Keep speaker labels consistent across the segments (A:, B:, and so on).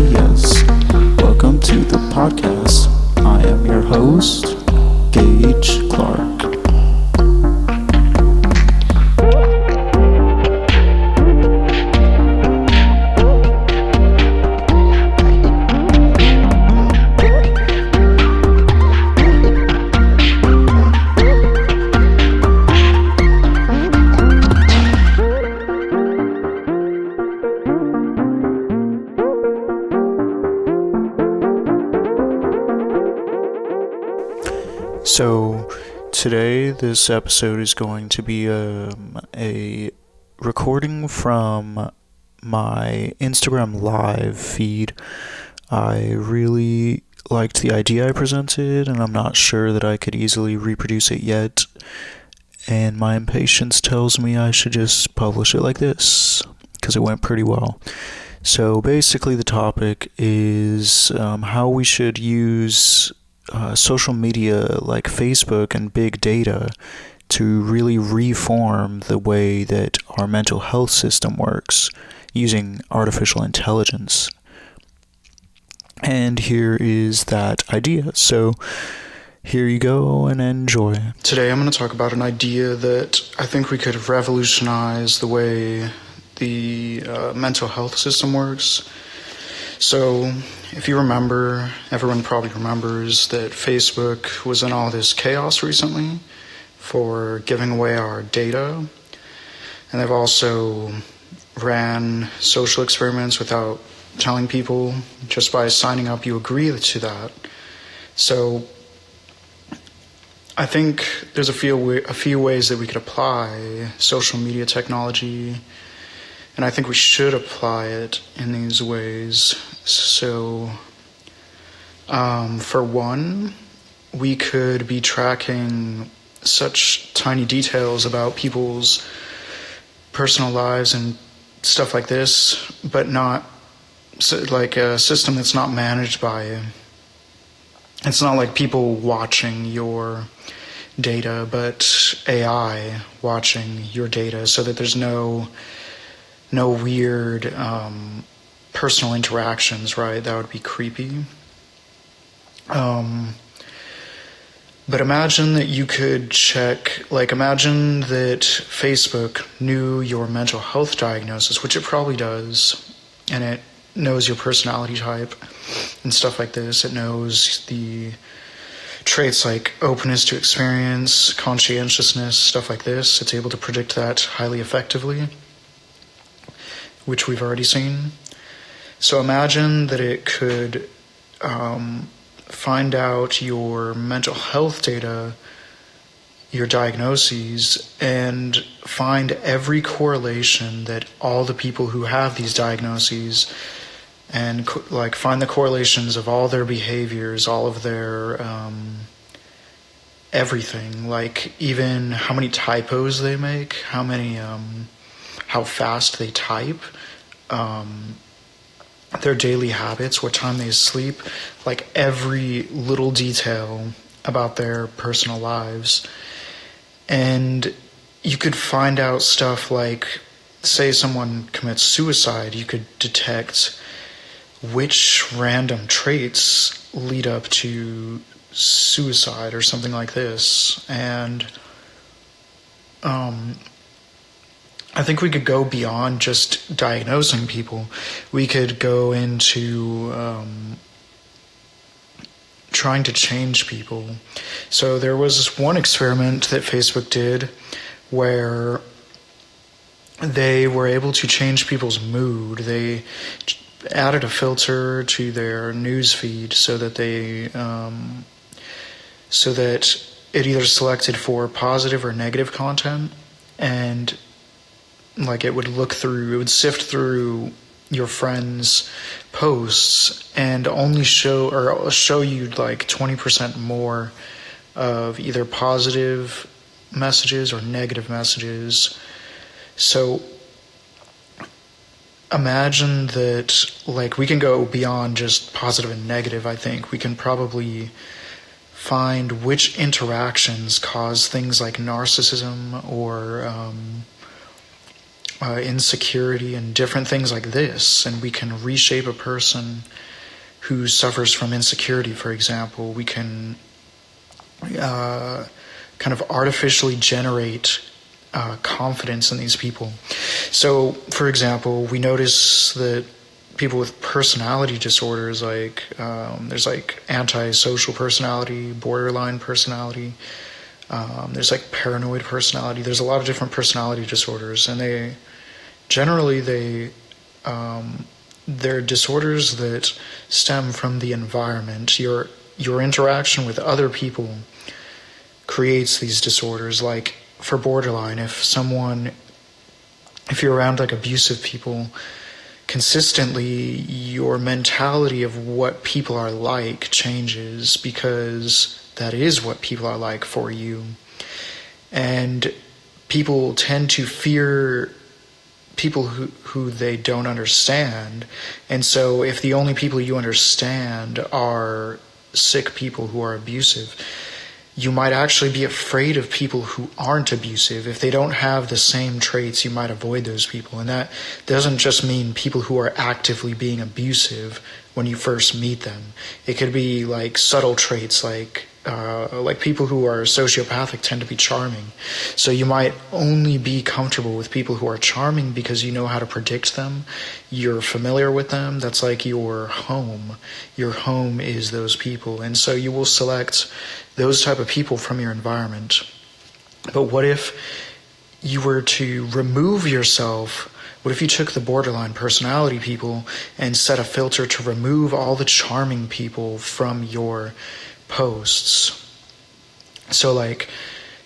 A: ideas. Welcome to the podcast. I am your host, Gage Clark. So, today, this episode is going to be a recording from my Instagram Live feed. I really liked the idea I presented, and I'm not sure that I could easily reproduce it yet. And my impatience tells me I should just publish it like this, because it went pretty well. So, basically, the topic is how we should use social media like Facebook and big data to really reform the way that our mental health system works using artificial intelligence. And here is that idea. So here you go and enjoy. Today I'm going to talk about an idea that I think we could revolutionize the way the mental health system works. So, if you remember, everyone probably remembers that Facebook was in all this chaos recently for giving away our data. And they've also ran social experiments without telling people. Just by signing up, you agree to that. So, I think there's a few ways that we could apply social media technology, and I think we should apply it in these ways. So, for one, we could be tracking such tiny details about people's personal lives and stuff like this, but not like a system that's not managed by. It's not like people watching your data, but AI watching your data, so that there's no weird personal interactions, right? That would be creepy. But imagine that you could imagine that Facebook knew your mental health diagnosis, which it probably does, and it knows your personality type and stuff like this. It knows the traits like openness to experience, conscientiousness, stuff like this. It's able to predict that highly effectively, which we've already seen. So imagine that it could find out your mental health data, your diagnoses, and find every correlation that all the people who have these diagnoses, and find the correlations of all their behaviors, all of their everything, like even how many typos they make, how fast they type, their daily habits, what time they sleep, like every little detail about their personal lives. And you could find out stuff like, say someone commits suicide, you could detect which random traits lead up to suicide or something like this. And I think we could go beyond just diagnosing people. We could go into trying to change people. So there was this one experiment that Facebook did where they were able to change people's mood. They added a filter to their news feed so that it either selected for positive or negative content, and it would sift through your friends' posts and only show you 20% more of either positive messages or negative messages. So imagine that we can go beyond just positive and negative. I think we can probably find which interactions cause things like narcissism or insecurity, and different things like this, and we can reshape a person who suffers from insecurity, for example. We can kind of artificially generate confidence in these people. So, for example, we notice that people with personality disorders, like there's like antisocial personality, borderline personality, there's like paranoid personality. There's a lot of different personality disorders, and they're disorders that stem from the environment. Your interaction with other people creates these disorders. Like for borderline, if you're around like abusive people consistently, your mentality of what people are like changes, because that is what people are like for you. And people tend to fear people who they don't understand. And so if the only people you understand are sick people who are abusive, you might actually be afraid of people who aren't abusive. If they don't have the same traits, you might avoid those people. And that doesn't just mean people who are actively being abusive when you first meet them. It could be like subtle traits, like people who are sociopathic tend to be charming. So you might only be comfortable with people who are charming because you know how to predict them. You're familiar with them. That's like your home. Your home is those people. And so you will select those type of people from your environment. But what if you were to remove yourself? What if you took the borderline personality people and set a filter to remove all the charming people from your posts? So like,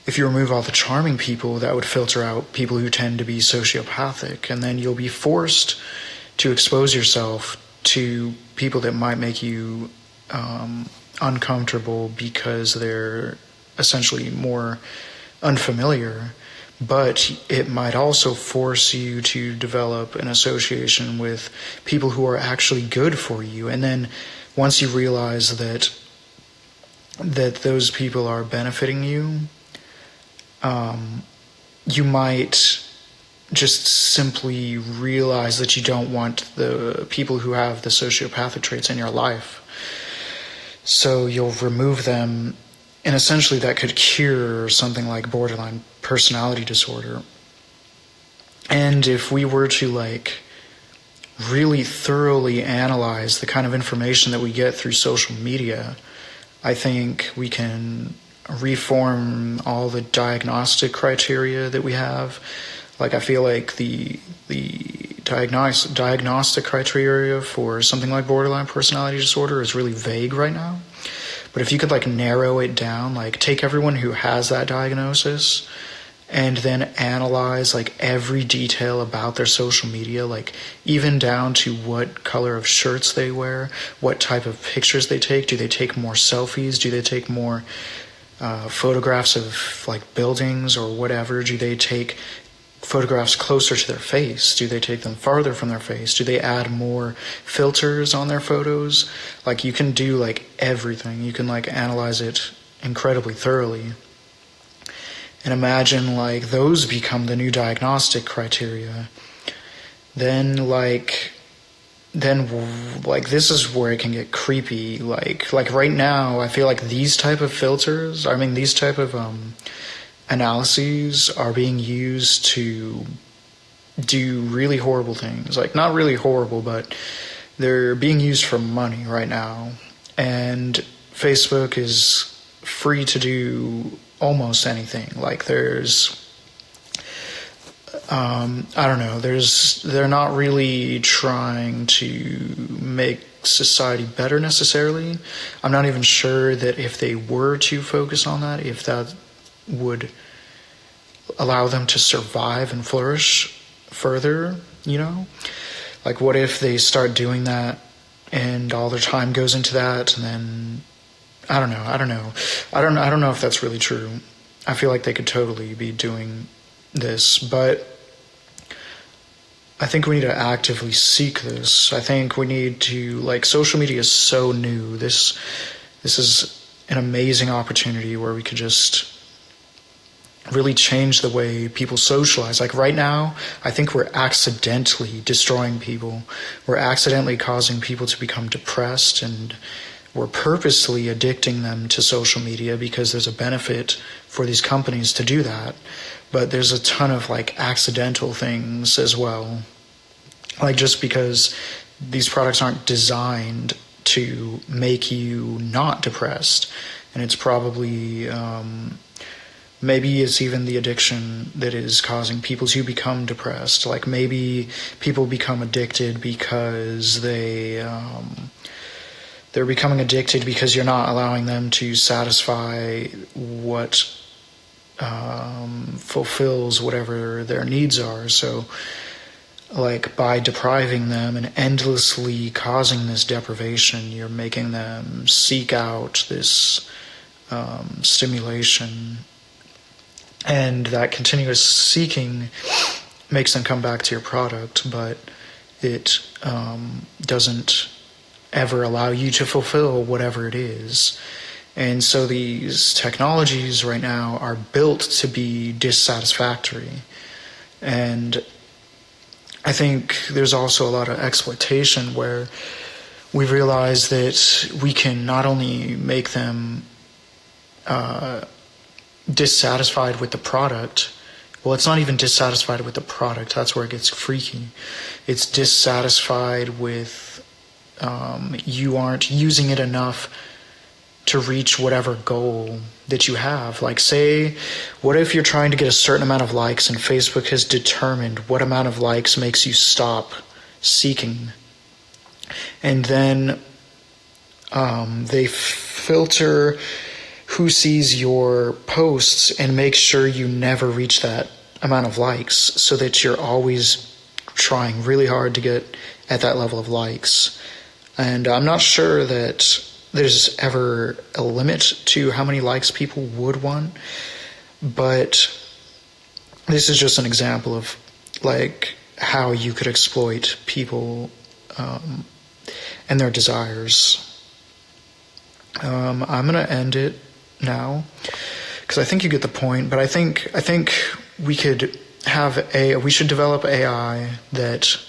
A: if you remove all the charming people, that would filter out people who tend to be sociopathic, and then you'll be forced to expose yourself to people that might make you uncomfortable because they're essentially more unfamiliar. But it might also force you to develop an association with people who are actually good for you. And then once you realize that those people are benefiting you, you might just simply realize that you don't want the people who have the sociopathic traits in your life. So you'll remove them, and essentially that could cure something like borderline personality disorder. And if we were to like really thoroughly analyze the kind of information that we get through social media, I think we can reform all the diagnostic criteria that we have. Like, I feel like the diagnostic criteria for something like borderline personality disorder is really vague right now. But if you could like narrow it down, like take everyone who has that diagnosis and then analyze like every detail about their social media, like even down to what color of shirts they wear, what type of pictures they take. Do they take more selfies? Do they take more photographs of like buildings or whatever? Do they take photographs closer to their face? Do they take them farther from their face? Do they add more filters on their photos? Like, you can do like everything. You can like analyze it incredibly thoroughly. And imagine like those become the new diagnostic criteria. Then this is where it can get creepy. Like right now, I feel like these type of filters, these type of analyses are being used to do really horrible things. Like, not really horrible, but they're being used for money right now. And Facebook is free to do almost anything. Like, there's they're not really trying to make society better necessarily. I'm not even sure that if they were to focus on that, if that would allow them to survive and flourish further, you know? Like, what if they start doing that and all their time goes into that, and then I don't know if that's really true. I feel like they could totally be doing this, but I think we need to actively seek this. I think we need to, like, social media is so new. This is an amazing opportunity where we could just really change the way people socialize. Like right now, I think we're accidentally destroying people. We're accidentally causing people to become depressed, and we're purposely addicting them to social media because there's a benefit for these companies to do that. But there's a ton of like accidental things as well. Like just because these products aren't designed to make you not depressed, and it's probably maybe it's even the addiction that is causing people to become depressed. Like maybe people become addicted because they're becoming addicted because you're not allowing them to satisfy what fulfills whatever their needs are. So like by depriving them and endlessly causing this deprivation, you're making them seek out this stimulation, and that continuous seeking makes them come back to your product, but it doesn't ever allow you to fulfill whatever it is. And so these technologies right now are built to be dissatisfactory. And I think there's also a lot of exploitation where we realize that we can not only make them dissatisfied with the product. Well, it's not even dissatisfied with the product. That's where it gets freaky. It's dissatisfied with you aren't using it enough to reach whatever goal that you have. Like say, what if you're trying to get a certain amount of likes and Facebook has determined what amount of likes makes you stop seeking. And then they filter who sees your posts and make sure you never reach that amount of likes, so that you're always trying really hard to get at that level of likes. And I'm not sure that there's ever a limit to how many likes people would want, but this is just an example of like how you could exploit people and their desires. I'm gonna end it now because I think you get the point. But I think we should develop AI that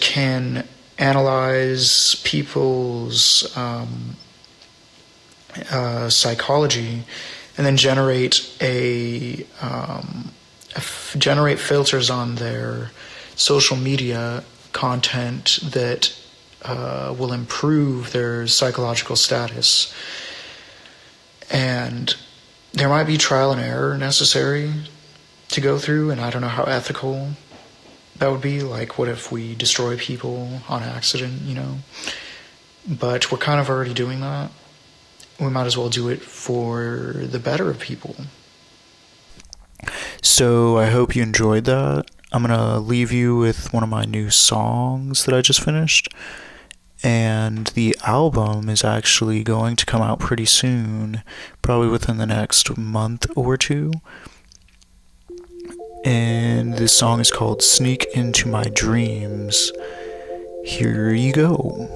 A: can analyze people's psychology, and then generate filters on their social media content that will improve their psychological status. And there might be trial and error necessary to go through, and I don't know how ethical that would be. Like, what if we destroy people on accident, But we're kind of already doing that. We might as well do it for the better of people. So I hope you enjoyed that. I'm going to leave you with one of my new songs that I just finished. And the album is actually going to come out pretty soon, probably within the next month or two. And this song is called Sneak Into My Dreams. Here you go.